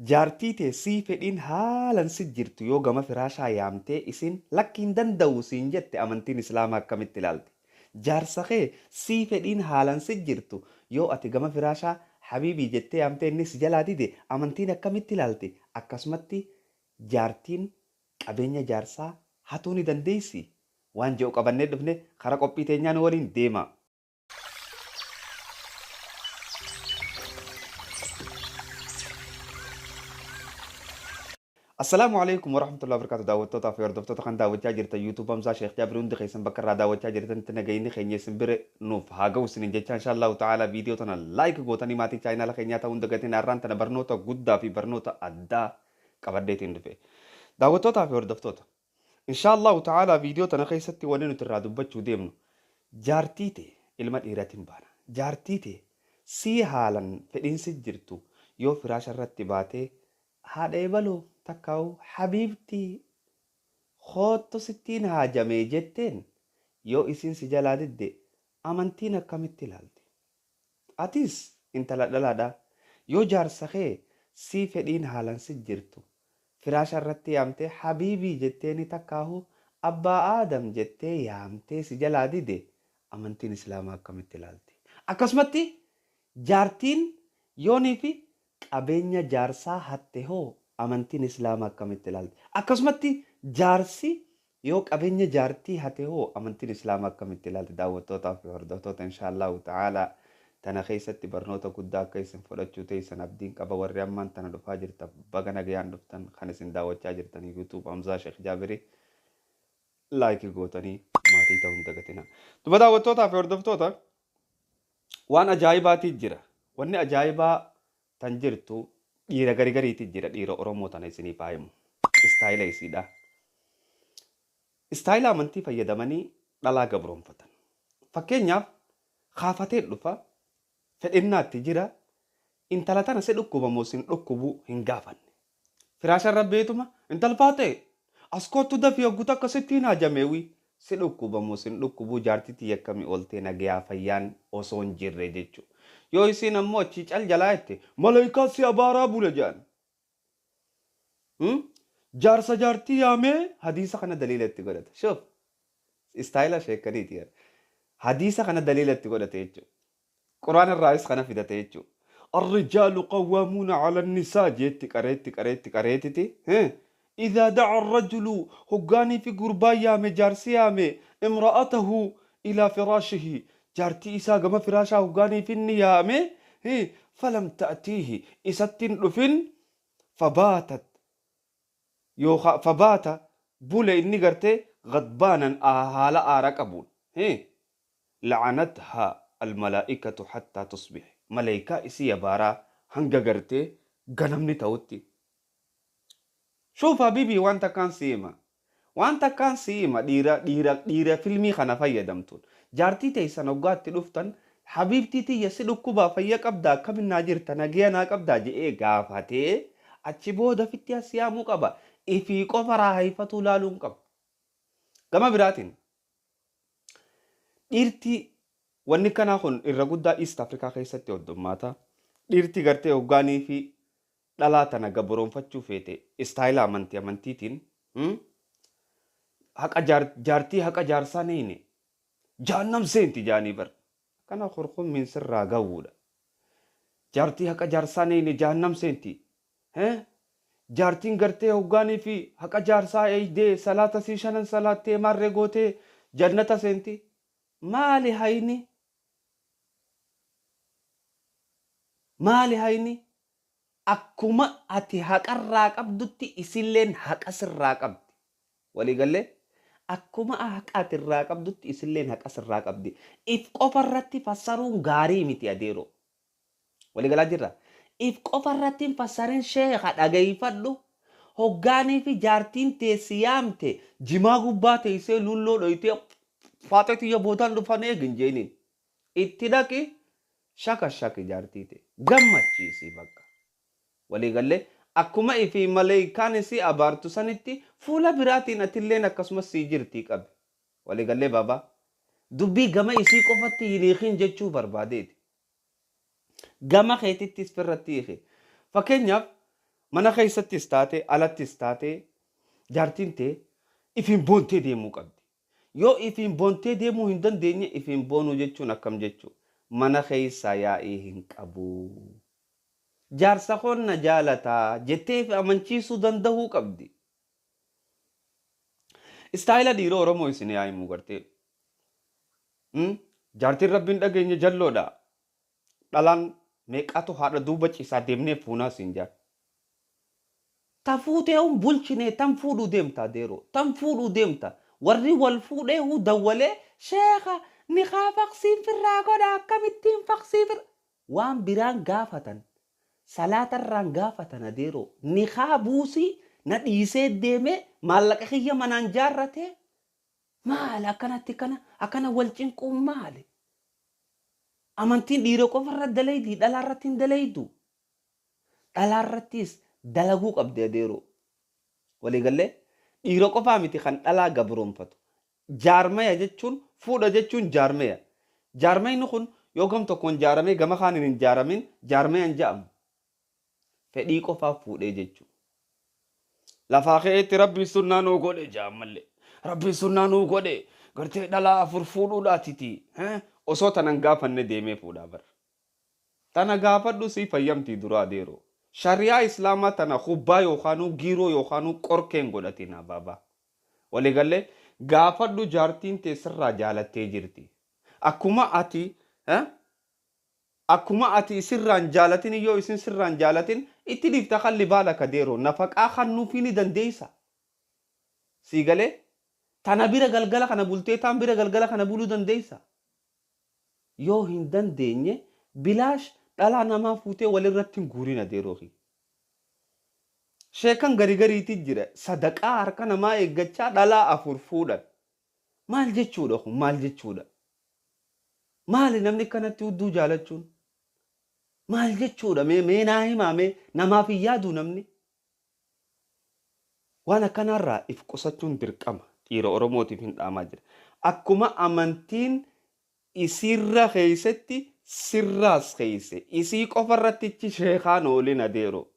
jaartii teessii fedhiin haalan si jirtu yoo gama firaashaa yaamtee isin lakkiin danda'u siin jette amantiin islaamaa akkamitti ilaalti? Jaarsa kee sii fedhiin haalan si jirtu yoo ati gama firaashaa habiibii jettee yaamtee inni si jalaa dide amantiin akkamitti ilaalti? Akkasumatti jaartiin qabeenya jaarsaa hatuu ni dandeessi. Waan jedhu qabannee dhufne karaa qophii teenyaan waliin deema. السلام عليكم ورحمة الله وبركاته. دعوتنا في أردفتنا خان دعوتنا جرتا يوتيوب أمزا شيخ جابر وندي خيسن بكرة دعوتنا جرتا نتنجيني خيني سنبر نوف هاجو سنين إن شاء الله تعالى فيديو تنا لايك قوتني ماتي چاينا لخيني تا وندقتين أران تنا برنوتا قدا في برنوتا أدا كبرديتين دفع دعوتنا في أردفتنا إن شاء الله تعالى فيديو تنا خيستي وننو ترادو بچو ديمنو جارتيتي ilma dhiiratiin baana jaartiite si haalan fedhiin si jirtu yoo firaasha irratti baatee haadha ebaloo takkaa'u habiibtii hootto sittiin haajamee jetteen yoo isin si jalaa didde amantiin akkamitti ilaalti? Atis intala dhalaadha yoo jaarsa kee si fedhiin haalan si jirtu firaasha irratti yaamtee habiibii jetteeni takkaa'u abbaa aadam jettee yaamtee si jalaa didde amantiin islaamaa akkamitti ilaalti? Akkasumatti jaartiin yoonii fi qabeenya jaarsaa hatte hoo amantiin islaamaa akkamitti ilaalti? Akkasumatti jaarsi yoo qabeenya jaartii hatte hoo amantiin islaamaa akkamitti ilaalti? Daawwattootaa fi hordoftoota inshaallahu ta'aalaa tana keessatti barnoota guddaa akka isin fudhachuu teessan abdiin qaba. Warri ammaan tana dhufaa jirtan baga nagayaan dhuftan kan isin daawwachaa jirtan YouTube Amzaa Sheekh Jaabirii laayikii gootanii maatii ta'uun dagatina. Duba daawwattootaa fi hordoftoota waan ajaa'ibaati jira. Wanni ajaa'ibaa tan jirtu dhiira garigariiti jira. Dhiira Oromoo tana isinii faayamu. Istaayila isiidha. Istaayila amantii fayyadamanii dhalaa gabroonfatan. Fakkeenyaaf kaafatee dhufa fedhinnaatti jira. Intala tana si dhukkubamoo sin dhukkubuu hin gaafanne. Firaasha irra beetuma intalfaa ta'e askootu dafii hogguutu akkasittiin haajameewii si dhukkubamoo sin dhukkubuu jaartitii akkamii ooltee nagayaa fayyaan osoo hin jirre jechuudha. Yoo isin ammoo achi cal jalaa jette malaayikaa si abaaraa bula jedhan. Jaarsa jaartii yaamee hadiisa kana daliilatti godhata. Shoof istaayila sheekaniiti. Hadiisa kana daliilatti godhate jechuudha. Quraan irraayis kana fidate jechuudha. الرجال قوامون على النساء جيت قريتي إذا دعا الرجل هقاني في قربايا جارسيامي امرأته إلى فراشه جارتي إسا قم فراشا هقاني في النيامي فلم تأتيه إستن لفن فباتت فبات بولي إني قرتي غضبانا آهالا آرقبون لعنتها الملائكة حتى تصبح ملائكة إسي يبارا هنگا قرتي غنمني توتي. شوف حبيبي وانت كان سيما ديرا فيلمي خنا فيدمتون جارتي تيسان وقات لفتن حبيبتي تي يسلو كوبا فيك أبدا كم الناجر تناجينا أبدا جئي غافتي أتشبودا في التياسيامو كبا إفي قفرا هيفتو لالون كب كما براتين ديرتي واني كان أخون إرغودا إيست أفريكا خيستي ودوماتا ديرتي غرتي وغاني في dhalaatana gabroonfachuu feete istaayila amantiitiin haqa jaartii haqa jaarsaa neeyne jahannam seenti jaanii bar kana qorqommiin sirraa gawuudha. Jaartii haqa jaarsaa neeyne jahannam seenti. Jaartiin gartee hoggaanii fi haqa jaarsaa eeydee salaata sii shanan salaattee marree gootee jannata seenti. Maali hayni? Akkuma ati haqarraa qabdutti isilleen haqa sirraa qabdi. Waliigallee akkuma haqa ati irraa qabdutti isilleen haqa sirraa qabdi. If qofarratti fassaruun gaarii miti adeero. Waliigalaa jirra. If qofarratti fassarin sheekha dhagayfadhu hoggaanii fi jaartiin teessi yaamte jimaa gubbaa teessee lulloo dhoyitee faaxeetiyya bootaan dhufan eegin jeeniin. Itti dhaqi shaka jaartiite gammachiisii bakka. Waliigallee akkuma ifi malaayikaan isii abaartu sanitti fuula biraatiin atilleen akkasumas sii jirtii qabi. Waliigallee baabaa dubbii gama isii qofatti hiniikiin jechuu barbaadeeti. Gama keetittis firratti hiike. Fakkeenyaaf mana keessattis taate alattis taate jaartiin tee ifiin boontee deemuu qabdi. Yoo ifiin boontee deemuu hin dandeenye ifiin boonuu jechuun akkam jechuu mana keessaa yaa'ii hin qabu. Jaarsa konna jaalataa jettee fi amanchiisuu danda'uu qabdi. Istaayila dhiiroo Oromoo isin yaa'imuu gartee. Jaartiin rabbiin dhageenya jalloodha. Dhalaan meeqatu haadha duuba ciisaa deemnee fuunaa siin jaar. Ta fuutee bulchinee tan fuudhuu deemta deeroo. Tan fuudhuu deemta. Warri wal fuudhee dawwalee sheeka ni haa faqsiin firraa godha akkamittiin faqsiin firraa. Waan biraan gaafatan. Salaatarraan gaafatan adeeroo. Ni haa buusii na dhiisee deemee maallaqa kiyya manaan jaarratee. Maali akkanatti akkana wal cinquun maali? Amantiin dhiira qofarra dalaydi dhalaarratti hin dalaydu. Dhalaarrattis dalaguu qabdi adeeroo. Waliigallee dhiira qofaa miti kan dhalaa gabroonfatu. Jaarmaya jechuun fuudha jechuun jaarmaya. Jaarmayni kun yoo gam tokkoon jaaramee gama kaaniin hin jaaramin jaarmayaan jedhamu. Fedhii qofaa fuudhee jechuudha. Lafaa keetti rabbi sunnaa nuu godhe jaammallee. Rabbi sunnaa nuu godhe gartee dhalaa afur fuudhuudhaatiti. Osoo tanan gaafanne deemee fuudhaa bara. Tana gaafadhu si fayyamtii duraa adeeroo. Shariyaa islaamaa tana hubbaa yookaanuu giiroo yookaanuu qorkeen godhatiin abaabaa. Waliigallee gaafadhu jaartiin teessirraa jaalattee jirti. Akkuma ati sirraan jaalatin yoo isin sirraan jaalatin itti dhiifta kalli baala kadeeroo nafaqaa kannuufii ni dandeessa. Siigalee tana bira galgala kana bultee taan bira galgala kana buluu dandeessa. Yoo hin dandeenye bilaash dhalaa namaa fuutee walirratti hin guurin adeeroo. Sheekan garigariitti jira sadaqaa harka namaa eeggachaa dhalaa afur fuudhan. Maal jechuudha kun maal jechuudha? Maali namni kanatti hudduu jaalachuun? Maal jechuudha mee naa himaamee namaaf hin yaadu namni? Waan akkanarraa if qusachuun dirqama dhiira Oromootiif hin dhaamaa jira. Akkuma amantiin isirra keessatti sirraas keesse isii qofarrattichi sheekaan oolin adeeroo.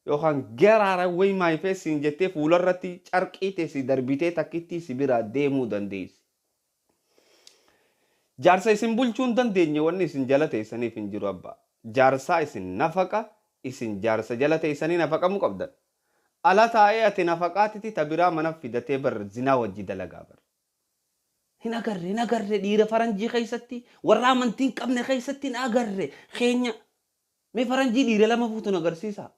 Yookaan garaara wayi maayifeessiin jettee fuularratti carqii teessi darbitee takkitti si biraa deemuu dandeessi. Jaarsa isin bulchuun dandeenye wanni isin jala teessaniif hin jiru abbaa. Jaarsaa isin nafaqa isin jaarsa jala teessanii nafaqamuu qabdan. Ala taa'ee ati nafaqaatiti tabiraa mana fidatee bar zinaa wajji dalagaa bar. Hin agarre dhiira faranjii keessatti warra amantiin qabne keessatti hin agarre keenya. Mee faranjii dhiira lama fuutu agarsiisa.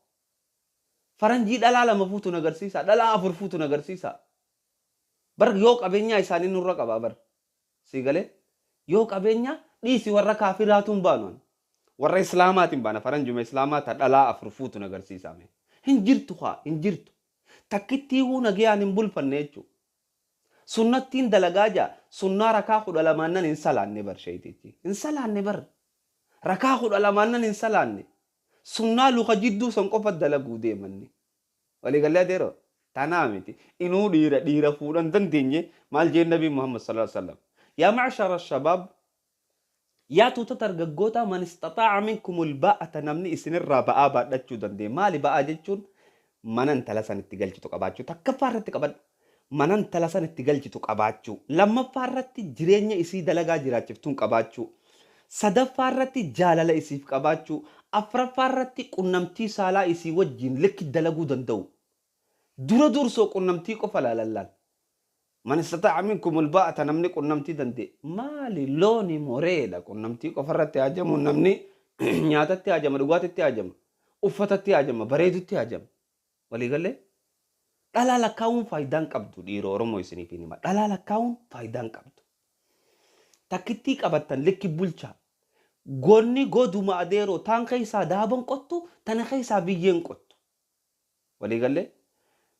Faranjii dhalaa lama fuutu agarsiisa. Dhalaa afur fuutu agarsiisa. Bar yoo qabeenyaa isaanii nurra qabaa bar. Siigalee yoo qabeenyaa dhiisi warra kaafiraatuun baanuun. Warra islaamaatiin baana faranjuma islaamaata dhalaa afur fuutu agarsiisa. Hin jirtu. Takkitti nagayaan hin bulfanne jechuudha. Sunnattiin dalagaa jaa sunnaa rakaa 12 hin salaanne bar sheetichi. Hin salaanne bar. Rakaa 12 hin salaanne. Sunnaa luka jidduu san qofa dalaguu deemanne. Waliigallee adeeroo tanaa miti. Inuu dhiira fuudhan dandeenye maal jeen Nabii Muhammad sallallahu alaihi wasallam. Yaa ma'ashara shabaab yaa tuuta dargaggoota man istaxaa'a minkumul ba'ata namni isinirraa ba'aa baadhachuu danda'e. Maali ba'aa jechuun mana intala san itti galchitu qabaachuu takkaffaa irratti qabadhu. Mana intala san itti galchitu qabaachuu. Lammaffaa irratti jireenya isii dalagaa jiraachiftuun qabaachuu. Sadaffaa irratti jaalala isiif qabaachuu. Afraffaa irratti qunnamtii saalaa isii wajjin likki dalaguu danda'u. Dura dursoo qunnamtii qofa laalallaan. Man istaxaa'a minkumul ba'ata namni qunnamtii danda'e. Maali looni moreedha qunnamtii qofa irratti hajamu namni nyaatatti hajama dhugaatitti hajama uffatatti hajama bareedutti hajama. Waliigallee dhalaa lakkaa'uun faayidaan qabdu dhiira Oromoo isiniif hima. Dhalaa lakkaa'uun faayidaan qabdu. Takkittii qabattan likki bulchaa. Gonni goduma adeeroo taan keessaa daaban qottu tana keessaa biyyeen qottu. Waliigallee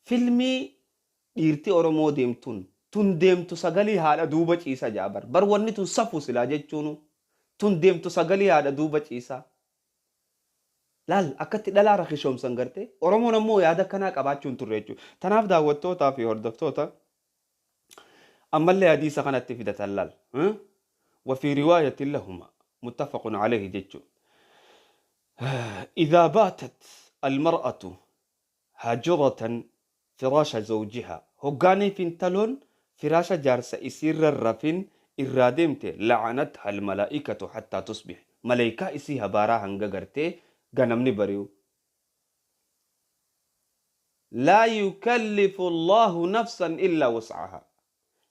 filmii dhiirti Oromoo deemtuun tun deemtu sagalii haadha duuba ciisa jaabar. Bar wanni tun safu silaa jechuun tun deemtu sagalii haadha duuba ciisa. Laal akkatti dhalaa rakishoomsan gartee Oromoon ammoo yaada kanaa qabaachuun turre jechuudha. Tanaaf daawwattootaa fi hordoftoota ammallee hadiisa kanatti fidatan laal. وفي رواية لهما متفق عليه جيتشو إذا باتت المرأة هاجرة فراش زوجها هقاني فينتلون فراش جارس إسير الرفين إرادمت لعنتها الملائكة حتى تصبح ملائكة إسيها بارا هنگا غنمني بريو لا يكلف الله نفسا إلا وسعها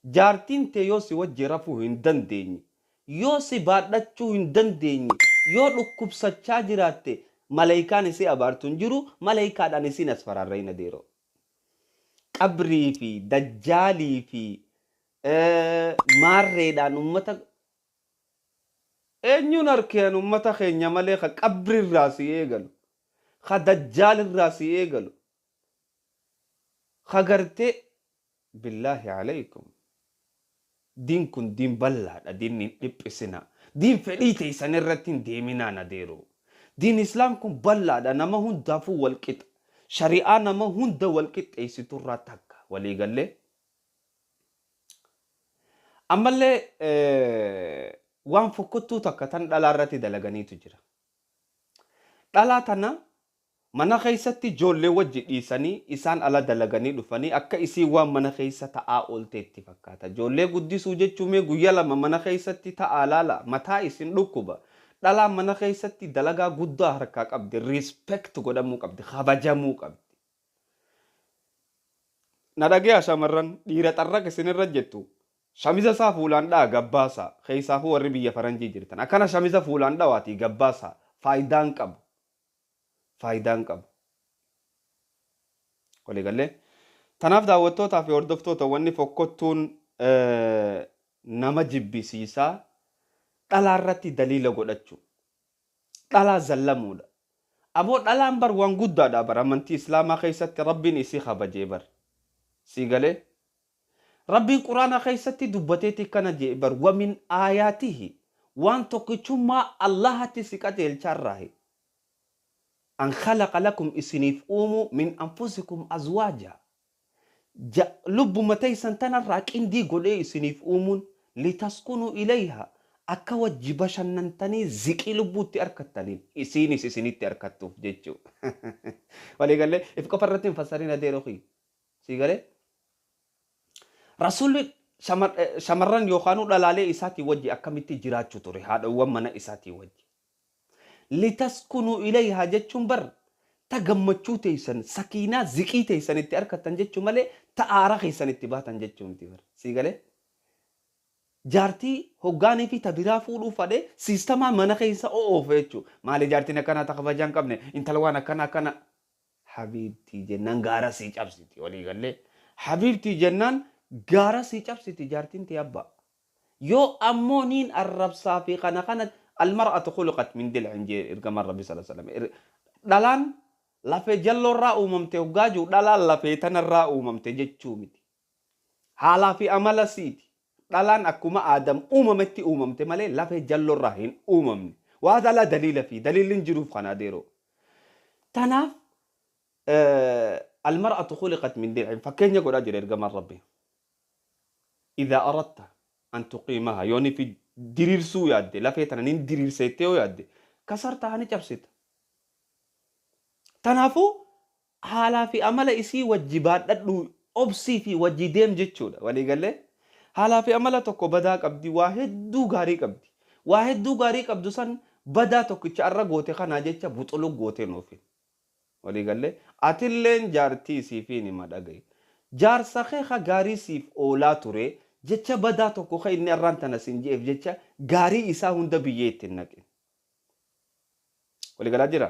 جارتين تي يوسي وجه رفو هندن ديني يوسي بادتشو هندن ديني يو ركب سچا جراتي ملائكة نسي أبارتون جرو ملائكة نسي نسفر الرين ديرو قبري في دجالي في ماريدان أمتا eenyuun arkeen ummata keenya malee ka qabri irraa si eegalu ka dajjaal irraa si eegalu ka gartee billaahi alaykum diin kun diin bal'aadha diin hin dhiphisina diin fedhii teessan irratti hin deeminaa nadeero diin islaam kun bal'aadha nama hundaafuu walqixa shari'aa nama hunda walqixxeessiturraa takka walii gallee ammallee waan fokkottuu takka tan dhalaa irratti dalaganiitu jira. Dhalaa tana mana keessatti ijoollee wajji dhiisanii isaan ala dalaganii dhufanii akka isii waan mana keessa ta'aa oolteetti fakkaata. Ijoollee guddisuu jechuun guyyaa lama mana keessatti ta'aa laala mataa isin dhukkuba. Dhalaa mana keessatti dalagaa guddaa harkaa qabdi, respect godhamuu qabdi, kabajamuu qabdi. Na dhagee shamarran dhiira xarraqa isinirra jettu. Shamiza saa fuulaan dhaa gabbaasa keessaafuu warri biyya faranjii jirtan akkana shamiza fuulaan dhawaati gabbaasa faayidaan qabu walii galee tanaaf daawwattootaa fi hordoftoota wanni fokkottuun nama jibbisiisaa dhalaa irratti daliila godhachuu dhalaa zallamuudha aboo dhalaan bar waan guddaadha bar amantii islaamaa keessatti rabbiin isii kabajee bar sii galee ربي قرآن خيستي دبتيتي كان جيبر ومن آياته وان تقيتما الله تسكته الشرعي أن خلق لكم إسنيف أومو من أنفسكم أزواجا لب متي سنتنا راكين دي قولي إسنيف أومون لتسكنوا إليها أكا وجبشا ننتني زكي لبو تأركتنين إسيني سيسيني تأركتو جيجو ولي قال لي إفكا فرتين فسرين ديروخي سيقال رسول شمران يوخانو دلالي إساتي وجي أكمتي جراچو توري هذا ومنا إساتي وجي لتسكنوا إليها جتشم بر تغمچو تيسن سكينة زكي تيسن اتأركتن جتشم مالي تآرخي سن اتباتن جتشم تيبر سيغالي جارتي هوغاني في تبرافو لوفادي سيستما منخيسا او فيچو مالي جارتي نكنا تخفجان قبني انتلوانا كنا حبيبتي جنان غارا سيچابسيتي ولي غالي حبيبتي جنان غارا سيچابسيتي جارتين تي أبا يو أمونين الرب صافي كانت المرأة خلقت من دل عنجير إرقام الرب صلى الله عليه وسلم دلان لفي جلو الرأو ممتي وقاجو دلان لفي تن الرأو ممتي جتشو متي حالا في أمال سيتي دلان أكما آدم أممتي أممتي مالي لفي جلو الرهين أممني وهذا لا دليل فيه دليل جروف خناديرو تناف المرأة خلقت من دل فكين يقول أجر إرقام الرب إذا أردت أن تقيمها يوني في ديرير سو يادي لا فيتنا نين ديرير سيتيو يادي كسرتها نجبسيت تنافو حالا في أمل إسي وجبات لدو أبسي في وجدين جتشودا ولي قال لي حالا في أمل تكو بدا قبدي واحد دو غاري قبدو سن بدا تكو چارا غوتي خانا جتشا بطلو غوتي نوفين ولي قال لي أتلين جارتي سيفيني مدقاي جار سخيخا غاري سيف أولا توري jecha badaa tokko ka inni arraan tana sin jeef jecha gaarii isaa hunda biyyeetti naqe wali galaa jira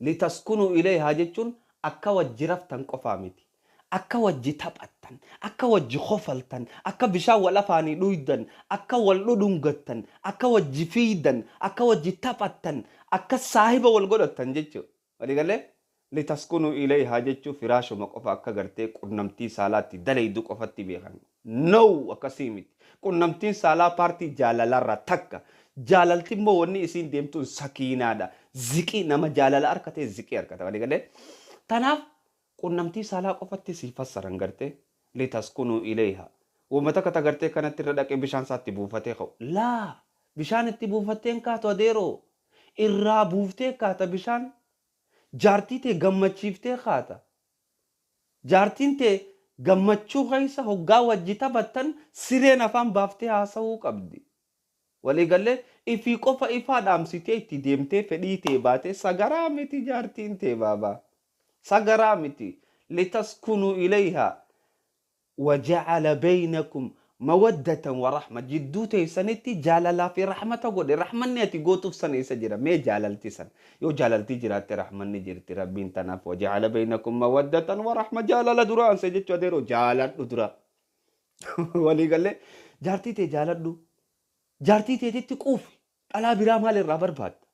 litaskunu ilayhaa jechuun akka wajji raftan qofaa miti akka wajji taphattan akka wajji kofaltan akka bishaan wal afaanii dhuydan akka wal dhudhungattan akka wajji fiidan akka wajji taphattan akka saahiba wal godhattan jechuu wali galee لتسكنوا إليها جتشو فراشو مقفا أكا غرتي قنمتي سالاتي دلي دو قفتي بيغان نو أكاسيمت قنمتي سالا بارتي جالال رتاكا جالالتي موني إسين ديمتو سكينة دا زكي نما جالال أركتي زكي أركتا ولي قال تناف قنمتي سالا قفتي سيفسرن غرتي لتسكنوا إليها ومتى كتا غرتي كانت تردك بشان ساتي بوفتي خو لا بشان اتي بوفتين كاتو ديرو إرا بوفتي كاتا بشان jaartii tee gammachiiftee kaata. Jaartiin tee gammachuu keessa hoggaa wajji taphattan sireen afaan baaftee haasa'uu qabdi. Waliigallee ifii qofa ifaa dhaamsitee itti deemtee fedhii tee baatee sagaraa miti jaartiin tee baabaa. Sagaraa miti. Litaskunuu ilayhaa waja'ala baynakum mawaddatan wa rahma. Jidduu teessanitti jaalalaa fi rahmata godhe. Rahmanni ati gootuuf sana isa jira. Mee jaalalti san. Yoo jaalaltii jiraatte rahmanni jirti rabbiin tanaaf. Waja'ala baynakum mawaddatan wa rahma. Jaalala dura ansa jechuu adeeroo jaaladhu dura. Waliigallee jaartii tee jaaladhu. Jaartii teetitti quufi. Dhalaa biraa maal irraa barbaadda?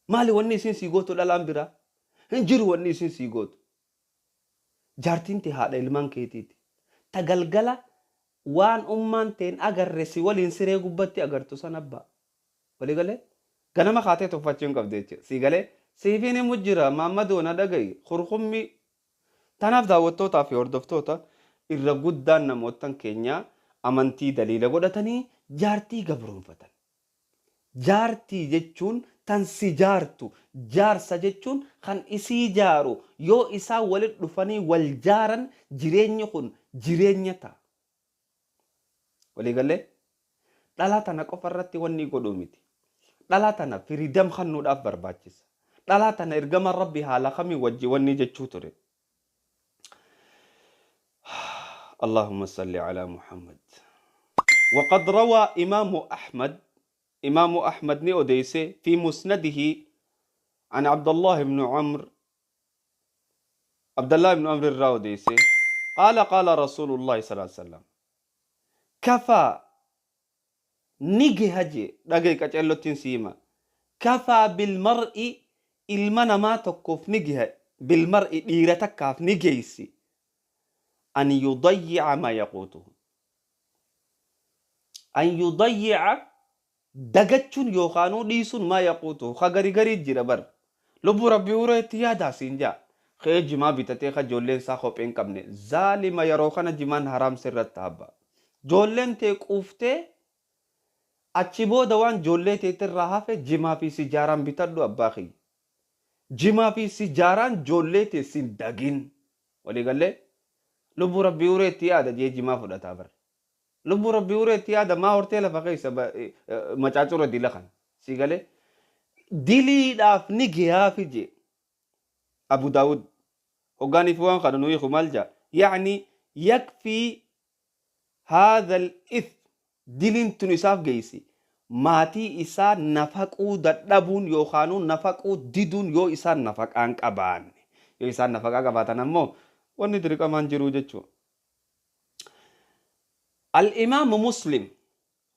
Maali wanni isin sii gootu dhalaan biraa? Hin jiru wanni isin sii gootu. Jaartiin tee haadha ilmaan keetiiti. Tagalgala waan ummaan teen agarre si waliin siree gubbatti agartu san abbaa. Waliigalee ganama kaatee tuffachuun qabde jechuudha. Siigalee siifiin himu jira Maammadoo na dhagayi kurkummii. Tanaaf daawwattootaa fi hordoftoota irra guddaan namootan keenyaa amantii daliila godhatanii jaartii gabroonfatan. Jaartii jechuun tan si jaartu, jaarsa jechuun kan isii jaaru yoo isaa walitti dhufanii wal jaaran jireenyi kun jireenya ta'a. Waliigallee dhalaa tana qofa irratti wanni godhuu miti. Dhalaa tana firiidam kennuudhaaf barbaachisa. Dhalaa tana ergama rabbi haala kamii wajji wanni jechuu ture. اللهم صل على محمد. وقد روى إمام أحمد نيوديسي في مسنده عن عبد الله بن عمرو الراوديسي قال رسول الله صلى الله عليه وسلم كفى نيجي هجي دقيقة تقول تنسيما كفى بالمرء المنا ما تكف نيجي بالمرء ديرتك نيجيسي أن يضيع ما يقوته. أن يضيع دقتشون يوخانو ديسون ما يقوته خغري غري جربر لبو ربي وريت يادا سينجا خيج ما بيتتي خجولين ساخو بين قبني ظالم يروخنا جمان حرام سرت هابا جولين تي قوفته اچبو دوان جولي تيتر رها في جما في سجاران بيتدو اباخي جما في سجاران جولي تي سين دغين ولي قال لي لبو ربي وريت يادا جي جما فدتا بر لبو ربي وريت يادا ما هورتيلا فقيس مچاچورو ديلخان سيغله ديلي داف نيغيا فيجي ابو داود وغاني فوان قانوني خمالجا يعني يكفي هذا الإثم ديلين تنساف جيسي ماتي إسا نفقو ددبون يوخانو نفقو ديدون يو إسا نفق أنك أبان يو إسا نفق أنك أباتنا مو واني تريكا منجرو جتشو. الإمام مسلم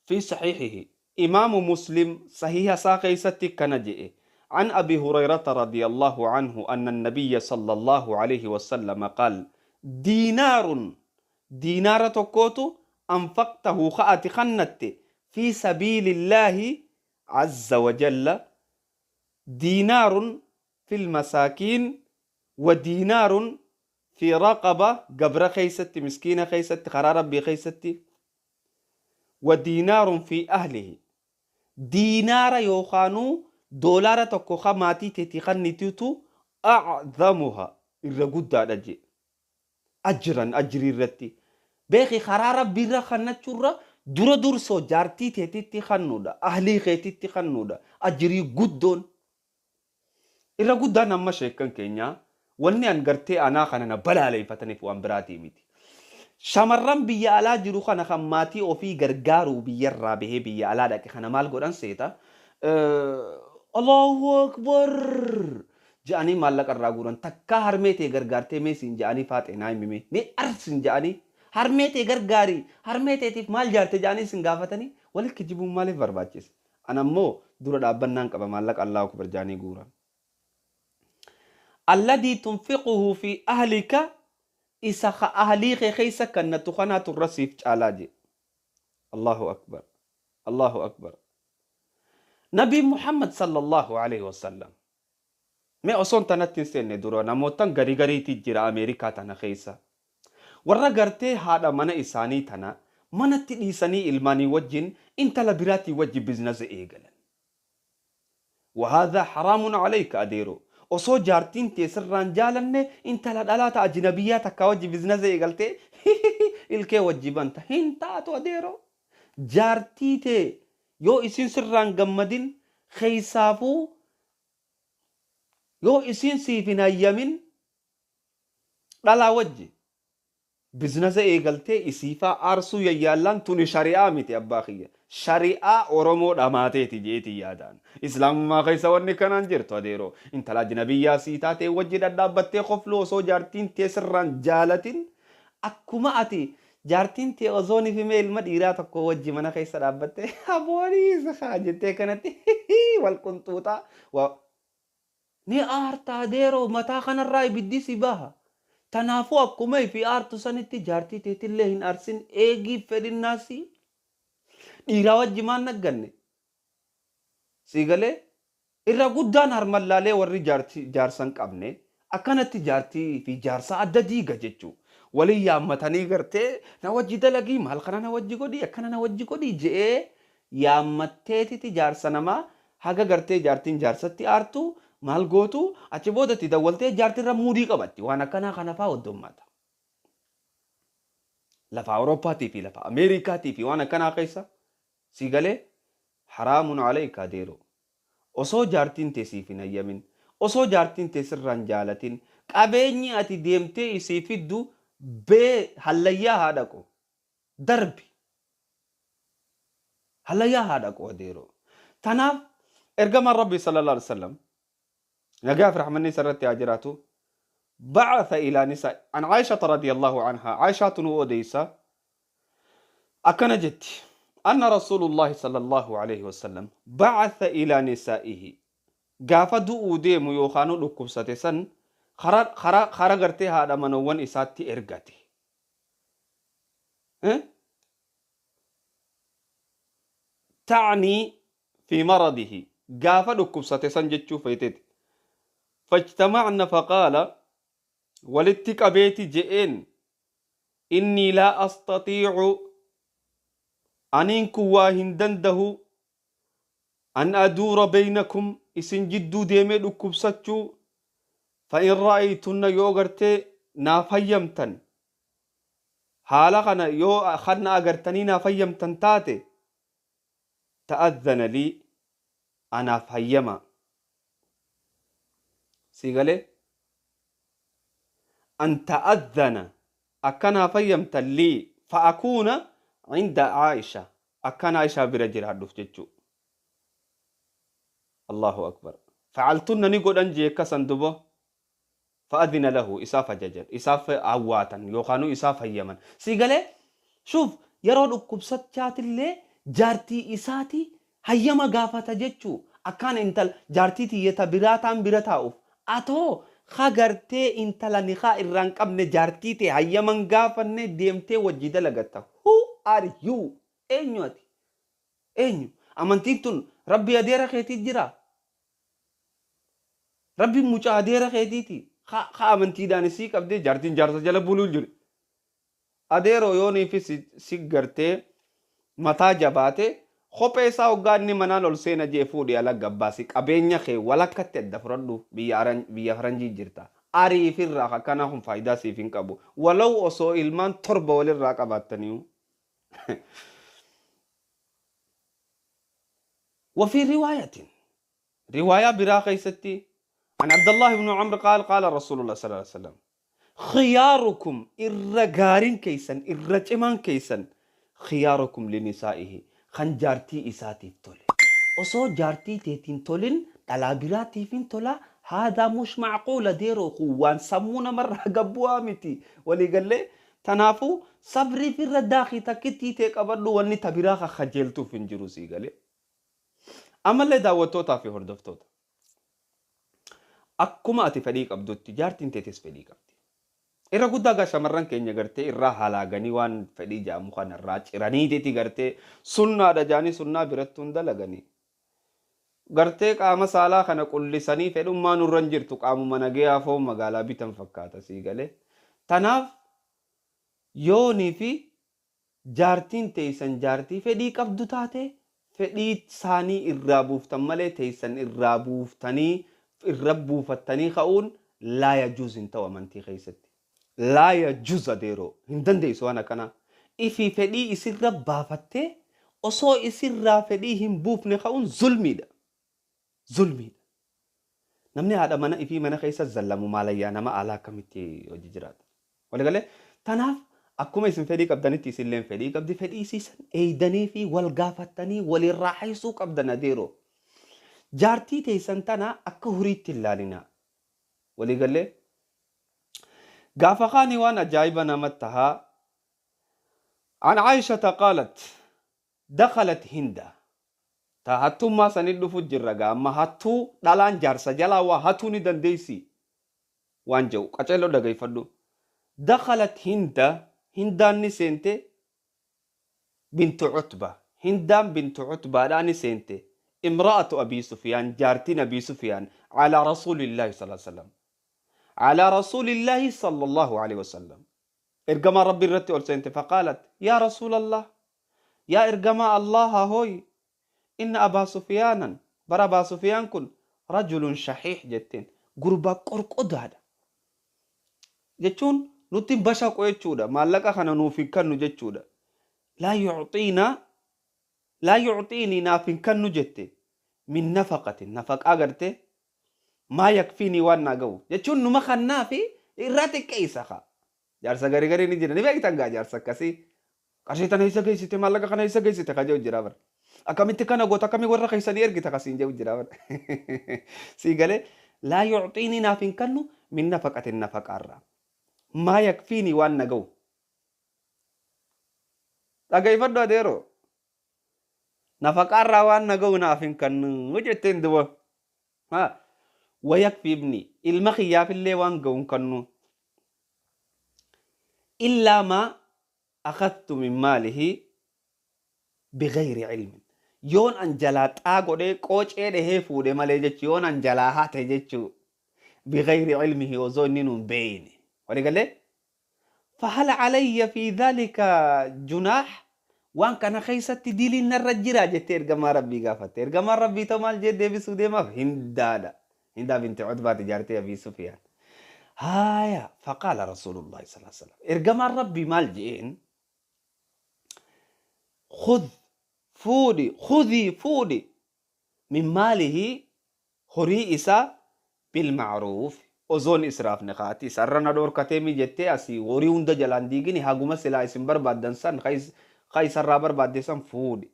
في صحيحه إمام مسلم صحيح ساقي ستك كنجئ عن أبي هريرة رضي الله عنه أن النبي صلى الله عليه وسلم قال دينار تكوتو أنفقته خأت خنت في سبيل الله عز وجل دينار في المساكين ودينار في رقبة قبر خيست مسكينة خيست خرارب بخيست ودينار في أهله دينار يوخانو دولار تكو خماتي تتخنتيتو أعظمها الرقود داجي أجري الرتي بيخي خرارب بيرا خنتشورا دور سو جارتي تتخنودا أهلي خيتي تتخنودا أجري قدون الرقود دا نما شيكن كينيا واني انغرتي انا خانا بلا لي فتني فوان براتي ميتي شمرن بيا الا جرو خانا خماتي او في غرغارو بيا رابه بيا الا دك خانا مال غودان سيتا الله اكبر جاني مالك الراغورن تكا هرميتي غرغارتي ميسين جاني فاتينا ميمي مي ارسن جاني هرميتي غرغاري هرميتي تيف مال جارتي جاني سنغافتني ولك جيبو مال برباچس انا مو دور دابنان قبا مالك الله اكبر جاني غورن الذي تنفقه في أهلك إسخ أهليك خيسك أن تخنات الرصيف علاجي. الله أكبر الله أكبر. نبي محمد صلى الله عليه وسلم ما أصون تنتين سنة درونا موتن غري تجرى أمريكا تنا خيسا ورا غرتي هذا من إساني تنا من تنيساني إلماني وجين إنت لبراتي وجي بزنس إيجلن وهذا حرام عليك أديرو وصو جارتين تيسران جالن انت لدالات أجنبيات كوجي بزنس قلتي الكي وجبانت هنتاتو أديرو جارتي تي يو اسين سران قمدين خيسافو يو اسين سيفين أيامين دالا وجي بزنس قلتي اسيفا أرسو ييالان توني شريعة ميتي أباخية شريعة أورومو داماتي تجيتي يادان إسلام ما خيسا وني كانان جرتو أديرو انت الأجنبية سيتاتي وجي دابتي خفلو سو جارتين تيسران جالتين akkuma ati jaartiin tee ozoonii fi ilma dhiiraa tokko wajji mana keessa dhaabbatte aboonii isaa jettee kanatti wal qunxuuxaa ni aartaa deeroo mataa kanarraa ibiddi si baha. Tanaafuu akkuma fi aartu sanitti jaartii teetillee hin aarsin eegii fedhinnaasi dhiiraa wajji maan nagganne si galee irra guddaan harmallaalee warri jaarsan qabne akkanatti jaartii fi jaarsa adda diiga jechuu. Wali yaammatanii gartee na wajji dalagii maal kana na wajji godhi akkana na wajji godhi je'ee yaammatteetiti jaarsa namaa haga gartee jaartiin jaarsatti aartu maal gootu achi boodatti dawwaltee jaartirra muudii qabatti waan akkanaa kana fa'aa hoddommata. Lafa Awurooppaatii fi lafa Ameerikaatii fi waan akkanaa keessa si galee haraamun alayka deeroo osoo jaartiin teessiif hin ayyamin osoo jaartiin teessirraan jaalatin qabeenyi ati deemtee isii fiddu bee hallayyaa haadha ko darbi hallayyaa haadha ko adeero tanaaf ergamaan rabbi sallallahu alaihi wasallam nagaaf rahmanni sarratti ajiraatu بعث إلى نساء عن عائشة رضي الله عنها عائشة وديسة أكنجت أن رسول الله صلى الله عليه وسلم بعث إلى نسائه قافة دؤوديم يوخانو لكبسة سن خرا غرتي هذا منوان إساتي إرغاتي تعني في مرضه قافة لكبسة سن جتشو فيتت فاجتمعنا فقال ولتك بيتي جئين إني لا أستطيع أن إنكوا هندنده أن أدور بينكم إسن جدو ديمي لكبسة فإن رأيتن يوغرتي نافيمتن حالقنا يو أخذنا أغرتني نافيمتن تاتي تأذن لي أنا فيما سيغالي أن تأذن أكنا فيمتن لي فأكون عند عائشة أكنا عائشة برجل هدف جتشو الله أكبر فعلتن نقول أنجي كسندبو فأذن له إسافة ججل إسافة عواتا يوخانو إسافة يمن سيقالي شوف يرون أكبسات جات اللي جارتي إساتي هيما قافة جتشو أكان انتل جارتي تيتا براتان براتاوف أتو خاقرتي انتل نخاء الرانك ابن جارتي تي هيما قافة ديمتي وجيدة لغتا Who are you? أينيو أتي أينيو أمانتينتون ربي أدير خيتي جرا ربي مجا أدير خيتي خا أمانتي دانسي كبدي جارتين جارتا جلا بولول جري أديرو يوني في سيغرتي متا جباتي خوبيسا وغاني منال السينا جيفودي على غباسي قبينيا خي ولا كتت دفردو بيا فرنجي جرتا أري في الراقة كان هم فايدة سيفين كابو ولو أصو إلمان تربة ولي الراقة باتنيو وفي رواية براقة ستي عن عبد الله بن عمرو قال رسول الله صلى الله عليه وسلم خياركم الرجارين كيسن الرجمان كيسن خياركم لنسائه خن جارتي إساتي تولي أصو جارتي تيتين تولين تلابراتي فين تولا هذا مش معقول ديرو خوان سمونا مرة قبوا متي ولي قال لي تنافو صبري في الرداخي تكتي تيك أبردو واني تبراخ خجلتو فين جروسي قال لي أما اللي داوتوتا في هردفتوتا أكما أتي فريق أبدو تجارتي انتيتس فريق أبدي إرا قد داقا شمران كينيا غرتي إرا حالاغاني وان فريق جامو خان الراج إراني تيتي غرتي سنة دجاني سنة برتون دلغاني غرتي قام سالا خانا قل لساني فإنما ما نرنجر تقام مناقيا فو مغالا بيتن فكاتا سيغالي تناف يوني في جارتين تيسن جارتي فريق أبدو تاتي fedhii isaanii irraa buuftan malee teessan irraa buuftanii irra buufattanii ka'uun laa yajuuz hin ta'u amantii keessatti. Laa yajuuz adeeroo hin dandeessu waan akkanaa. Ifii fedhii isirra baafattee osoo isirraa fedhii hin buufne ka'uun zulmiidha. Zulmiidha. Namni haadha mana ifii mana keessa zallamu maalayyaa nama alaa akkamitti hojii jiraata. Waligalee tanaaf akkuma isin fedhii qabdanitti isinleen fedhii qabdi fedhii isiisan eeydanii fi wal gaafattanii walirraa haysuu qabdan adeeroo. Jaartii teessan tana akka huriitti ilaalinaa. Waligalee gaafa kaanii waan ajaa'iba namatti tahaa. عن عائشة قالت دخلت هند هاتو ما سنيدو فجر رقا اما هاتو دالان جارسا جلا وهاتو ندن ديسي وانجو قچلو دقاي فدو دخلت هندان نسنتي بنت عتبة هندان بنت عتبة لا نسنتي امرأة أبي سفيان جارتين أبي سفيان على رسول الله صلى الله عليه وسلم على رسول الله صلى الله عليه وسلم إرجما ربي الرتي أرسلت فقالت يا رسول الله يا إرجما الله هوي إن أبا سفيانا برا أبا سفيان كن رجل شحيح جتين قربا قرقود هذا جتون نتين بشا قوي تشودا ما لك خنا نوفي كنو جتشودا لا يعطيني نافين كنو جتي من نفقة أجرتي ما يكفيني وانا جو جتون نما خنا في إراتي كيسخا jaarsa garii ni jira ni beektan gaa jaarsa akkasii qarshii tana isa geessite maallaqa kana isa geessite ka jedhu jira bar akkamitti kana goota akkamii warra keessanii ergita kasiin jedhu jira bar sii galee laa yucxiini naaf hin kennu min nafaqatin nafaqaarraa maa yakfiini waan na ga'u dhaggeeffadhu adeeroo nafaqaarraa waan na ga'u naaf hin kennu jetteen duba wayakfi ibni ilma kiyyaafillee waan ga'u hin kennu إلا ما أخذت من ماله بغير علم يون أنجلات أقول كوش إيه فودي مالجت يون أنجلاها تجتشو بغير علمه وظنين بيني ولقال لي فهل علي في ذلك جناح وان كان خيسة تديلي الرجرة جتير جمار ربي قافتير جمار ربي تمال جد بسودي ما هندا بنت عتبة تجارتي أبي سفيان هايا فقال رسول الله صلى الله عليه وسلم إرجما ربي مال جين خذي فودي من ماله خري إسا بالمعروف أزون إسراف نقاتي سرنا دور كتيمي جتة أسي وري وندا جلان ديجني هاجوما سلا إسمبر بعدن سان خايس الرابر بعد سان فودي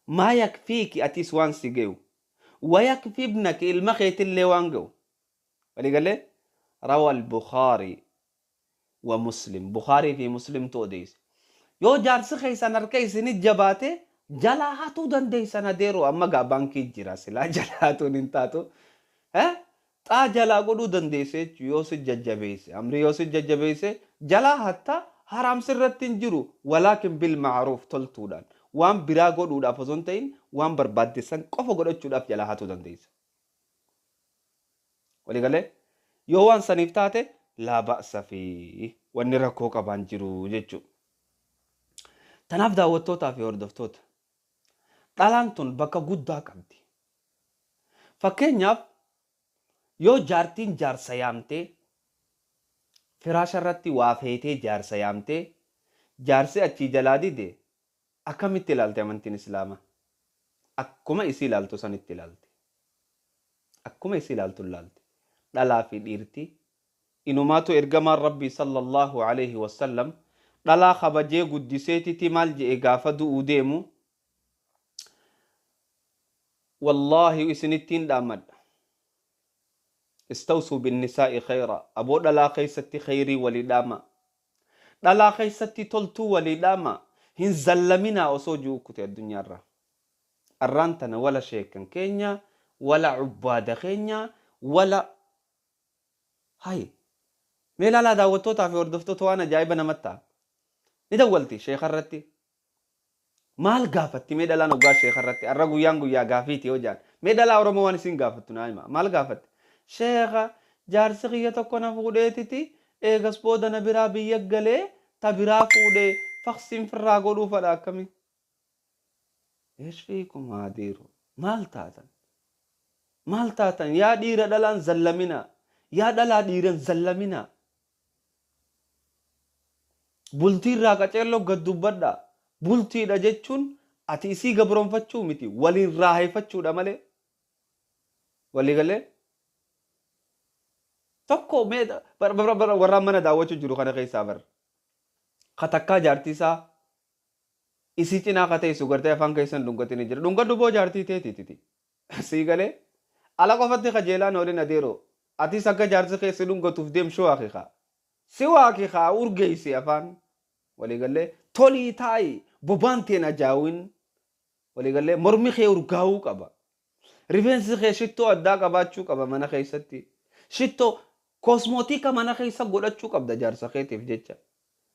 ما يكفيك أتيس وان سيجيو ويكفي ابنك المخيت اللي وانجو ولي قال لي روى البخاري ومسلم بخاري في مسلم توديس يو جارس خيسان أركيس نجباته جلاهاتو دنديسان ديرو أما غابانكي جراسلا جلاهاتو ننتاتو تا جلا قدو دنديسه يوسي ججبيسه أمري يوسي ججبيسه جلاهاتا حرام سرتين جرو ولكن بالمعروف تلتودان وان برا قدو دا فزونتين وان بربادسان قفو قدو چوداف جلاهاتو دنديسه ولي قال yoo waan saniif taate laa ba'sa fi wanni rakkoo qabaan jiru jechuudha. Tanaaf daawwattootaa fi hordoftoota dhalaan tun bakka guddaa qabdi. Fakkeenyaaf yoo jaartiin jaarsa yaamtee firaasha irratti waa feetee jaarsa yaamtee jaarsi achii jalaa dide akkamitti ilaalte amantiin islaamaa? Akkuma isii ilaaltu sanitti ilaalte. Akkuma isii ilaaltu ilaalte. دلا في ديرتي إنماتو إرجما ربي صلى الله عليه وسلم دلا خبجي قدسيتي تمال جي إغافة دو أديمو والله إسنتين دامد استوصوا بالنساء خيرا أبو دلا خيستي خيري ولداما دلا خيستي تلتو ولداما هن زلمنا أسوجو كتير الدنيا الرانتنا ولا شيكا كينيا ولا عبادة كينيا ولا هاي ميلا لا داوتوتا في وردفتوتا وانا جايبه نمتا ندولتي شيخ الرتي مال غافتي ميدا لا نوغا شيخ الرتي الرغو يانغو يا غافيتي وجان ميدا لا اورمو وان سين غافتو نايما مال غافت شيخ جارسخيه تكون فوديتي ايغس بودا نبرا بيغلي تبرا فودي فخسين فراغو دو فدا كمي ايش فيكم هاديرو مال تاتن يا دير دلان زلمنا يا دلا ديرن زلمنا bultii irraa qaceelloo gad dubbadha. Bultiidha jechuun ati isii gabroonfachuu miti waliin raaheeffachuudha malee. Walii galee tokko warraan mana daawwachuu jiru kana keessaa bara. Katakkaa jaartii isaa isii cinaa ka teessu gartee afaan keessan dhungatanii jira. Dhungadhu boo jaartii teetiti. Sii galee ala qofatti qajeelaan oolin adeeroo. Atis akka jaarsi keessi dhungatuuf deemshuu haqiiqaa. Si waaqiiqaa urgeessi afaan. Waliigalee tolii taa'i bobaan teen ajaa'uun waliigalee mormi kee urgaa'uu qaba. Rifeensi kee shittoo addaa qabaachuu qaba mana keessatti. Shittoo kosmootika mana keessa godhachuu qabda jaarsa keetiif jecha.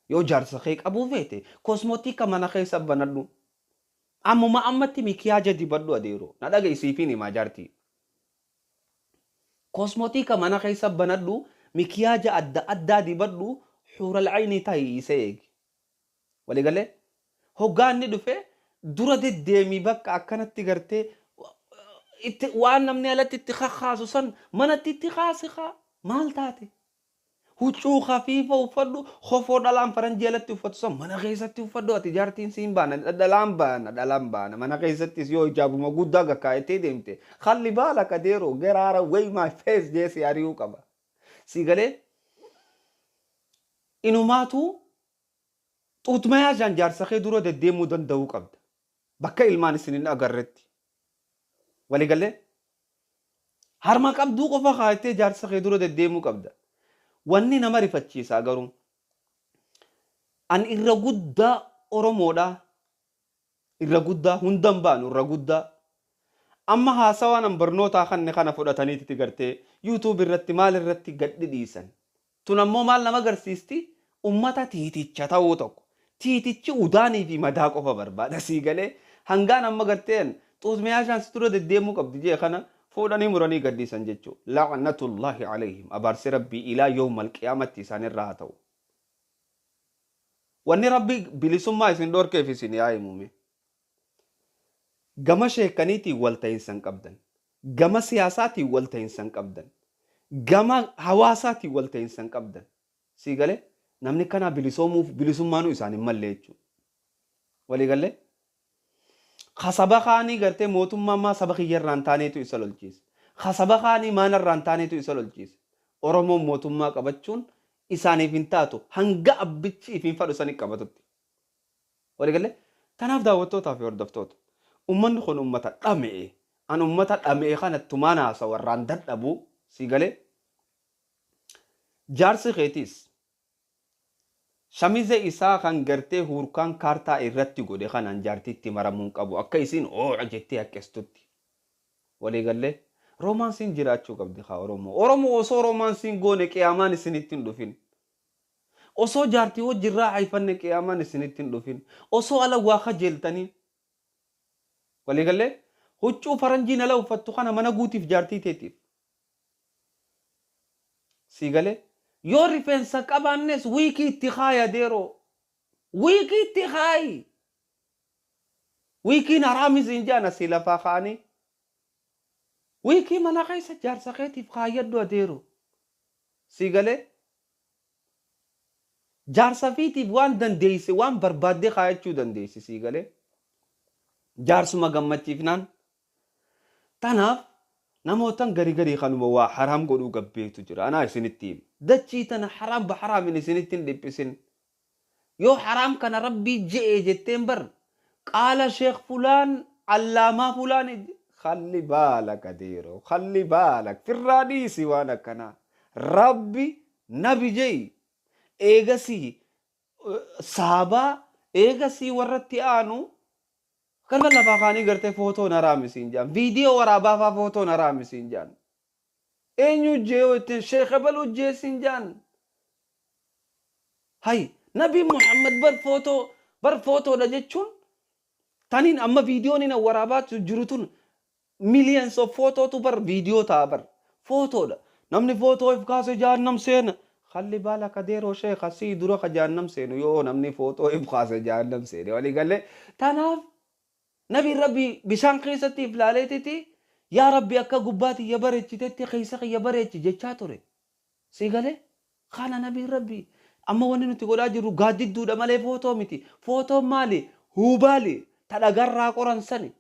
Yoo jaarsa kee qabuu feete kosmootika mana keessa banadhu. Ammuma ammatti mikiyaaja dibadhu adeeroo. Na dhageessiifiin himaa jaartii. Kosmootika mana keessa banadhu mikiyaaja adda addaa dibadhu xuural ayni taa'isee eegi. Waliigalee hoggaanni dhufe dura deddeemii bakka akkanatti gartee waan namni alatti itti kakaasu san manatti itti kaasikaa maal taate huccuu khafiifa uffadhu khofoo dhalaan faranjii alatti uffatu san mana keessatti uffadhu ati jaartiin siin baana dhalaan baana mana keessattis yoo ijaabuma guddaa gakkaa'ettee deemte khalli baala kadeeroo garaara way my face jeesi ari'uu qaba. Siigalee inumaatu xuutmayaa jaan jaarsa kee dura deddeemuu danda'uu qabda. Bakka ilmaan isinin agarretti. Waliigalee harma qabduu qofa kaa'ettee jaarsa kee dura deddeemuu qabda. Wanni nama rifachiisa garuu an irra guddaa Oromoodha. Irra guddaa hundan baanu irra guddaa. Amma haasawaan an barnootaa kana fudhataniitti gartee YouTube irratti maal irratti gadhi dhiisan. Tun ammoo maal nama agarsiisti ummata tiiticha ta'uu tokko. Tiitichi udaanii fi madaa qofa barbaada. Siigalee hangaan amma garteen xuutmayaa jaansi dura deddeemuu qabdi jee kana fuudhanii muranii gadhiisan jechuudha. La'natullahi alayhim abaarsi rabbii ilaa yawmal qiyaamatti isaanirraa haa ta'u. Wanni rabbii bilisummaa isin dhorkeef isin yaa'e muume. Gama sheekaniitiin wal ta'insan qabdan. Gama siyaasaatiin wal ta'insan qabdan. Gama hawaasaatiin wal ta'insan qabdan. Siigalee namni kana bilisummaanuu isaanii mallee jechuudha. Waliigalee khasaba kaanii gartee mootummaa maa saba kiyyarraan taaneetu isa lolchiisa. Khasaba kaanii maanarraan taaneetu isa lolchiisa. Oromoon mootummaa qabachuun isaaniif hin taatu hanga abbichi ifiin fadhu sanii qabatutti. Waliigalee tanaaf daawwattootaa fi hordoftoota ummanni kun ummata dhamee an ummata dhamee kanatti maan haasa warraan dadhabuu siigalee jaarsi keetiis shamize isaa kan gartee hurkaan kaartaa irratti godhe kanaan jaartiitti maramuun qabu akka isin jettee akkestutti. Waliigalee roomaansiin jiraachuu qabdi haa Oromoo osoo roomaansiin goone qiyaamaan isinitti hin dhufin. Osoo jaartii wajjirraa haifanne qiyaamaan isinitti hin dhufin. Osoo ala waa kajeeltanii. Waliigalee huccuu faranjiin ala uffattu kana mana guutiif jaartii teetiif. Siigalee yoo rifeensa qabaannes wiikii itti kaaya deeroo. Wiikii itti kaayi. Wiikiin haraamis hin jaana si lafaa kaanii. Wiikii mana keessa jaarsa keetiif kaayaddu adeeroo. Siigalee jaarsa fiitiif waan dandeeyse waan barbaaddee kaayachuu dandeeyse siigalee. Jaarsuma gammachiifnaan. Tanaaf namootan garii kanuma waa haraam godhuu gabbeetu jira. Anaa isinitti hima. Dachii tana haraam ba haraamin isinitti hin dhiphisin. Yoo haraam kana rabbii je'ee jetteen bar qaala sheekh fulaan allaamaa fulaan khalli baalak adeeroo khalli baalak firraa dhiisi waan akkanaa. Rabbi nabi je'i eegasii saabaa eegasii warratti aanu kan lafaa kaanii gartee footoo naraamisiin jaan viidiyoo waraabaafaa footoo naraamisiin jaan eenyu jeeyo ittiin sheekha baluu jeesiin jaan hay nabi Muhammad bar footoodha jechuun taniin amma viidiyoon ina waraabaatu jiru tun millions of footootu bar viidiyoo ta'a bar footoodha namni footoo if kaase jahannam seena khalli baala kadeeroo sheekha sii dura ka jahannam seenu yoo namni footoo if kaase jahannam seene waliigalee tanaaf نبي ربي بشان قيستي فلاليتي يا ربي أكا قباتي يبرج تتي قيسك يبرج جتشاتوري سيقالي خانا نبي ربي أما وني نتقول أجرو قادد دودا مالي فوتو متي فوتو مالي هو بالي تلقرر قران سني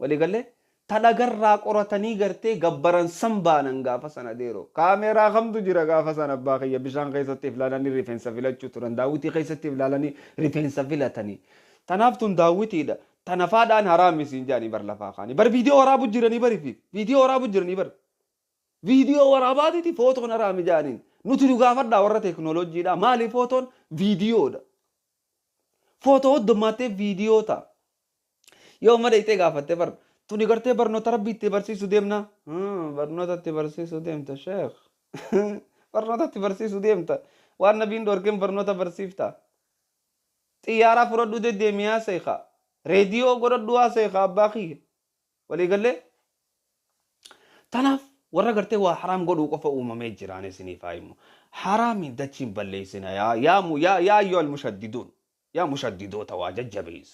ولي قال لي تلقرر قراتني قرتي قبران سنبانا قافا سنة ديرو كاميرا خمدو جرا قافا سنة باقية بشان قيستي فلالاني ريفين سفلة تران داوتي قيستي فلالاني ريفين سفلة تاني تنافتون داوتي دا تنفادان حرامي سنجاني بر لفاقاني بر فيديو ورابو جراني بر فيديو ورابو جراني بر فيديو وراباتي تي فوتون حرامي جانين نتلو قافر دا ورا تكنولوجي دا مالي فوتون فيديو دا فوتو دماتي فيديو تا يوم ما ديتي قافت بر توني قرتي برنو تربي تبرسي سوديمنا برنو تبرسي سوديمتا شيخ برنو تبرسي سوديمتا وان نبين دوركم برنو تبرسيفتا طيارة فردو دي ديميا سيخا راديو قردوا سيخا باقي ولي قال لي تناف ورا قرتي وا حرام قدو قفا أمامي جيراني سني فايمو حرامي دچين بلي سنا يا أيها المشددون يا مشددو تواجد جبيز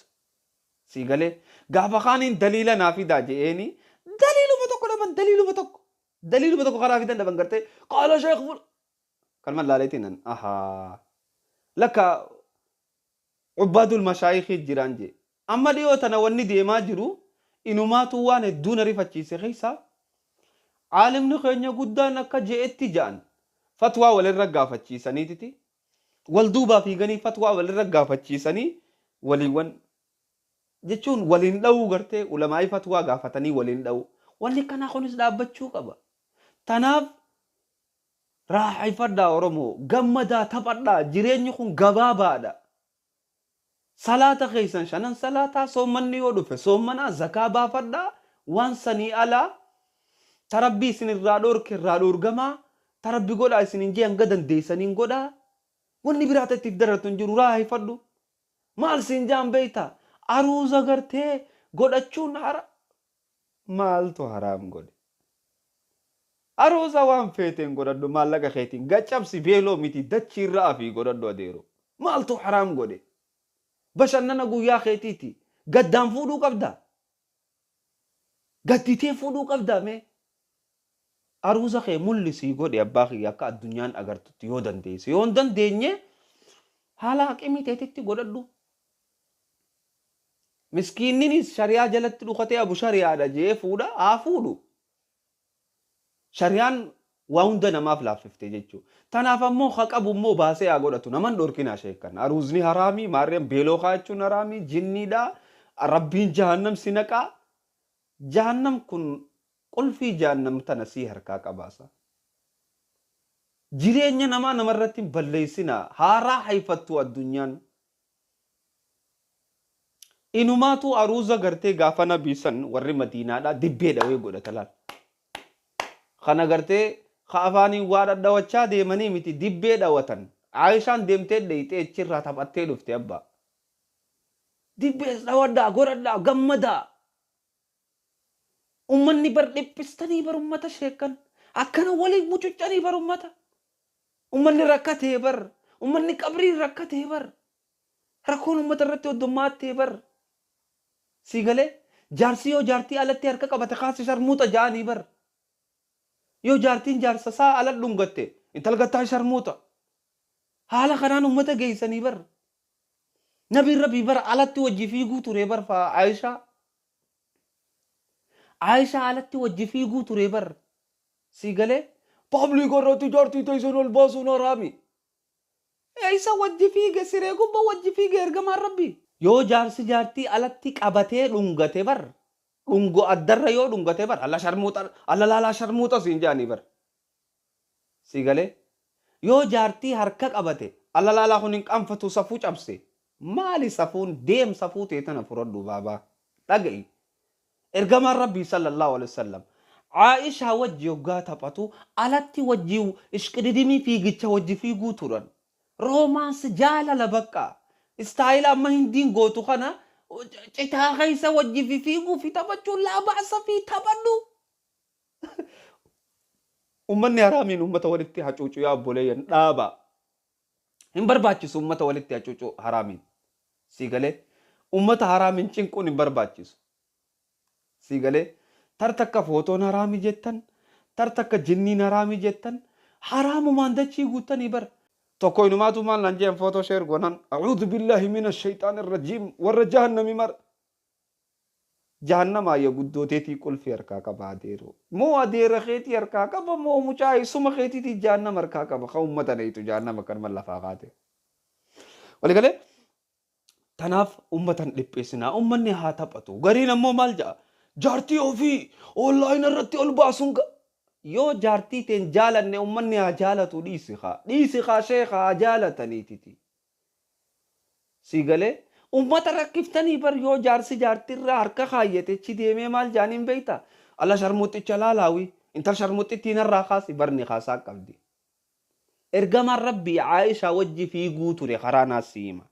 سيقالي قافا خانين دليلا نافذة جئيني دليلو متوكو لمن دليلو متوكو خرافي دن دبن قرتي قال شيخ فل كلمة لا ليتنن لك عباد المشايخ الجيرانجي أما ديو تنواني ديما جرو إنو ما توان الدون رفتشي سيخيسا عالم نخينيا قدان أكا جئتي جان فتوى وللرقا فتشي سنيتي والدوبا في غني فتوى وللرقا فتشي سني وليوان جتشون ولين لو غرتي علماء فتوى غافتني ولين لو ولي كان خونس دابچو قبا تناف راح يفدا ورمو غمدا تفدا جيريني خون غبابادا صلاة خيسن شنن صلاة صومني ودف صومنا زكاة بافدا وانسني على تربي سن الرادور جما تربي قولا سنين جي انقدن دي سنين قولا وني براتة تفدر تنجرو راهي فدو مال سنجام بيتا عروزة غرتي قولا چون حرام مال تو حرام قولا عروزة وان فيتين قولا دو مال لغا خيتين غچب سي بيلو ميتي دچي رافي قولا دو ديرو مال تو حرام قولا بشننا قويا خيتيتي قدام فودو قبدا قدتي فودو قبدا مي عروزة خي ملسي قد يباخي يكا الدنيا أغرتت يودن ديس يودن ديني حالا حكيمي تيتي قددو مسكينيني شريعة جلت لغتي أبو شريعة دا جي فودا آفودو شريعان واوندنا ما فلا ففتي جيچو تنافا مو خاق أبو مو باسي آگودتو نمان دوركنا شيكن عروزني حرامي ماريم بيلو خاچو نرامي جني دا ربين جهنم سنكا جهنم كن قل في جهنم تنسي هركا قباسا جيرينيا نما نمرتين بليسنا هارا حيفتو الدنيا إنماتو عروزة غرتي غافنا بيسن ور مدينة دا دبي دوي غودا تلال خنا غرتي خافاني وارا دوچا ديمني متي دبي دوتن عايشان ديمتي ديتي چيرا تباتي دفتي ابا دبي دودا غوردا غمدا ummanni bar dhiphistanii bar ummata sheekan akkana walii mucuccanii bar ummata ummanni rakkatee bar ummanni qabrii rakkatee bar rakkoon ummata irratti oddummaatee bar siigalee jaarsi yoo jaartii alatti harka qabate kaasi sharmuuta jaanii bar yoo jaartiin jaarsa saa ala dhungatte intal gattaa sharmuuta haala kanaan ummata geeysanii bar nabiin rabbii bar alatti wajji fiiguu ture bar fa عايشة على وجه فيه قوت ريبر سيقالي بابلي قررتي جارتي تيسون الباسو نرامي ايسا وجه فيه قسيري قبا وجه فيه قرقم ربي يو جارسي جارتي على أبتي لنغتي بر لنغو أدر يو لنغتي بر الله شرموتا الله لا شرموتا سنجاني بر سيقالي يو جارتي هركك أبتي الله لا خنين أنفتو صفو چبسي مالي صفون ديم صفو تيتنا فردو بابا تقعي إرجم ربي صلى الله عليه وسلم عائشة وجه وقاتا باتو ألاتي وجهو إشكددمي في جيتش وجه في قوتوران رومانس جالة لبكا استايل أما هندين قوتو خانا جتا غيسا وجه في فيقو في تبجو لا بأس في تبنو أمني هرامين أمتا ولدتي هچوچو يا بوليين دابا هم برباچس أمتا ولدتي هچوچو هرامين سيقالي ummata haraamin cinquun hin barbaachisu. Si galee tartakka footoon haraami jettan tartakka jinniin haraami jettan haraamumaan dachii guuttanii bara. Tokko inumaatu maal nan jeen footoo sheer gonan a'uudhu billahi mina shayxaanir rajiim warra jahannami mara. Jahannama ya guddooteetii qulfi harkaa qaba adeero. Moo adeera keetii harkaa qaba moo mucaa isuma keetiitii jahannama harkaa qaba. Ka ummata dhayitu jahannama kan mallafaa kaate. Walii galee tanaaf ummatan dhipheessinaa ummanni haa taphatu. Gariin ammoo maal ja'a? Jaartii ofii online irratti ol baasuun yoo jaartii teen jaalanne ummanni haa jaalatu dhiisi kaa sheekha haa jaalataniititi. Si galee ummata rakkiftanii bar yoo jaarsi jaartirraa harka kaayyate deemee maal jaaniin beeyta? Alla sharmuuxicha laalaawi intal sharmuuxittiin irraa kaasi barni kaasaa qabdi. Ergamaan rabbii Aishaa wajji fiiguu ture karaa naas hima.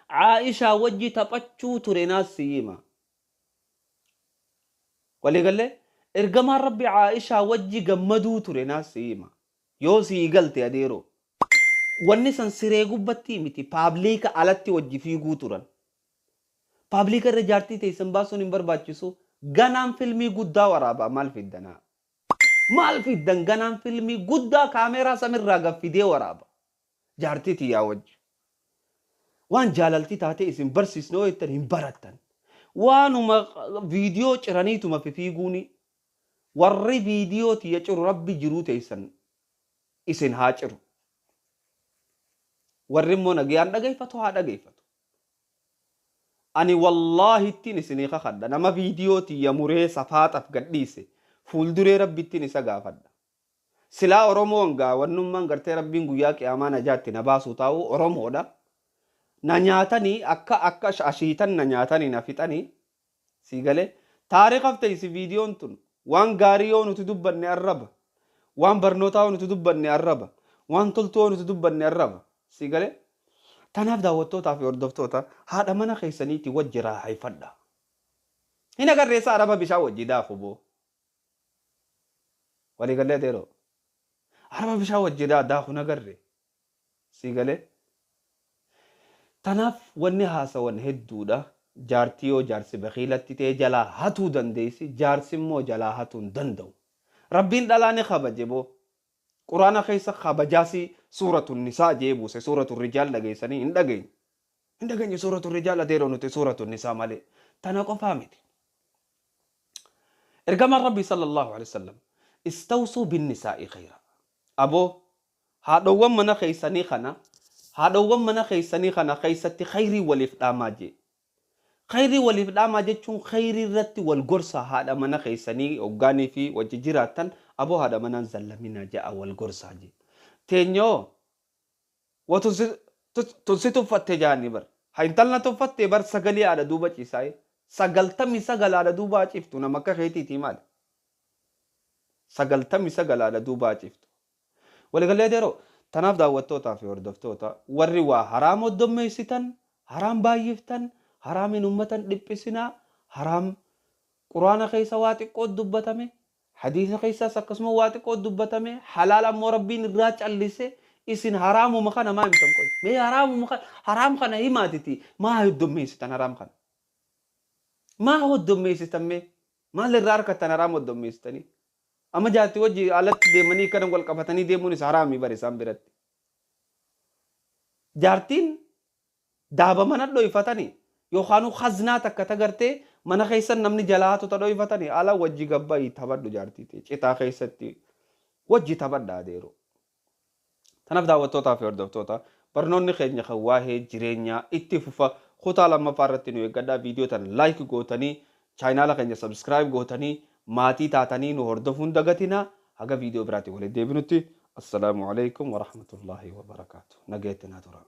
Aishaa wajji taphachuu ture naas hima. Walii galee ergamaan rabbii Aishaa wajji gammaduu ture naas hima. Yoo sii galte adeero. Wanni san siree gubbatti miti paabliika alatti wajji fiiguu turan. Paabliika irra jaartii teessan baasuun hin barbaachisu. Ganaan filmii guddaa waraabaa maal fiddanaa? Maal fiddan ganaan filmii guddaa kaameeraa samirraa gaffidee waraaba. Jaartii tiyyaa wajji. Waan jaalaltii taate isin barsiisne yoo jettan hin barattan. Waanuma viidiyoo ciraniituma fiiguuni. Warri viidiyoo tiyya ciru rabbi jiruu teessan isin haa ciru. Warri immoo nagayaan dhageeffatu haa dhageeffatu. Ani wallahi ittiin isinii kakadha nama viidiyoo tiyya muree safaaxaf gadhiise fuulduree rabbittiin isa gaafadha. Silaa Oromoon wannummaan gartee rabbiin guyyaa qiyaamaa najaatti na baasuu taa'u Oromoodha. Na nyaatanii akka ashiitan na nyaatanii na fixanii. Si galee taariikhaaf ta'isi viidiyoon tun waan gaarii yoo nuti dubbanne arraba. Waan barnootaa yoo nuti dubbanne arraba. Waan toltuu yoo nuti dubbanne arraba. Si galee tanaaf daawwattootaa fi hordoftoota haadha mana keessaniitti wajji raahaifadha. Hin agarreessa araba bishaan wajji daaku boo. Walii galee adeeroo. Araba bishaan wajji daaku nagarre. Si galee. Tanaaf wanni haasawan hedduudha. Jaartii yoo jaarsi bakiilatti ta'e jalaa hatuu dandeessi. Jaarsi immoo jalaa hatuu hin danda'u. Rabbiin dhalaa ni kabaje boo. Quraana keessa kabajaasi suuratun nisaa jeebuse suuratun rijaal dhageessanii hin dhageenye. Hin dhageenye suuratun rijaal adeeroo nuti suuratun nisaa malee. Tana qofaa miti. Ergamaan Rabbii sallallahu alaihi wasallam istawsuu bin nisaa'i khayra. Aboo haadhowwan mana keessanii kana haadhowwan mana keessanii kana keessatti khayrii waliif dhaamaa jee. Khayrii waliif dhaamaa jechuun khayrii irratti wal gorsa haadha mana keessanii hoggaanii fi wajji jiraattan aboo haadha manaan zallaminaa ja'a wal gorsaa jee. Teenyoo watu tunsi tuffatte jaani bar. Haintalna tuffatte bar sagalee haadha duuba ciisaa'e. Sagaltamii sagal haadha duubaa ciiftu nama akka keetiitii maali? Sagaltamii sagal haadha duubaa ciiftu. Waliigalee adeeroo tanaaf daawwattootaa fi hordoftoota warri waa haraam hoddommeessitan haraam baay'iftan haraamin ummatan dhiphisinaa haraam quraana keessa waa xiqqoo dubbatame hadiisa keessas akkasuma waa xiqqoo dubbatame halaal ammoo rabbiin irraa callise isin haraamuma kana maa himtan qoy mee haraam kana himaatiti maa hoddommeessitan haraam kana maa hoddommeessitan mee maal irraa harkattan haraam hoddommeessitanii amma jaartii wajji alatti deemanii kana wal qabatanii deemuun isa haraamii bare isaan biratti. Jaartiin daaba mana dho'ifatanii yookaan khaznaa takka tagartee mana keessan namni jalaatu dho'ifatanii ala wajji gabbaa'ii taphadhu jaartii ta'e citaa keessatti wajji taphadhaa adeeroo. Tanaaf daawwattootaa fi hordoftoota barnoonni keenya kan waa'ee jireenyaa itti fufa kutaa lammaffaa irratti nu eeggadhaa viidiyoo tana laayik gootanii chaayinaala keenya sabskiraayib gootanii maatii taatanii nu hordofuun dagatinaa haga viidiyoo biraatti waliin deebinutti assalaamu alaykum wa rahmatullahi wa barakaatuh. Nageetti naa tura.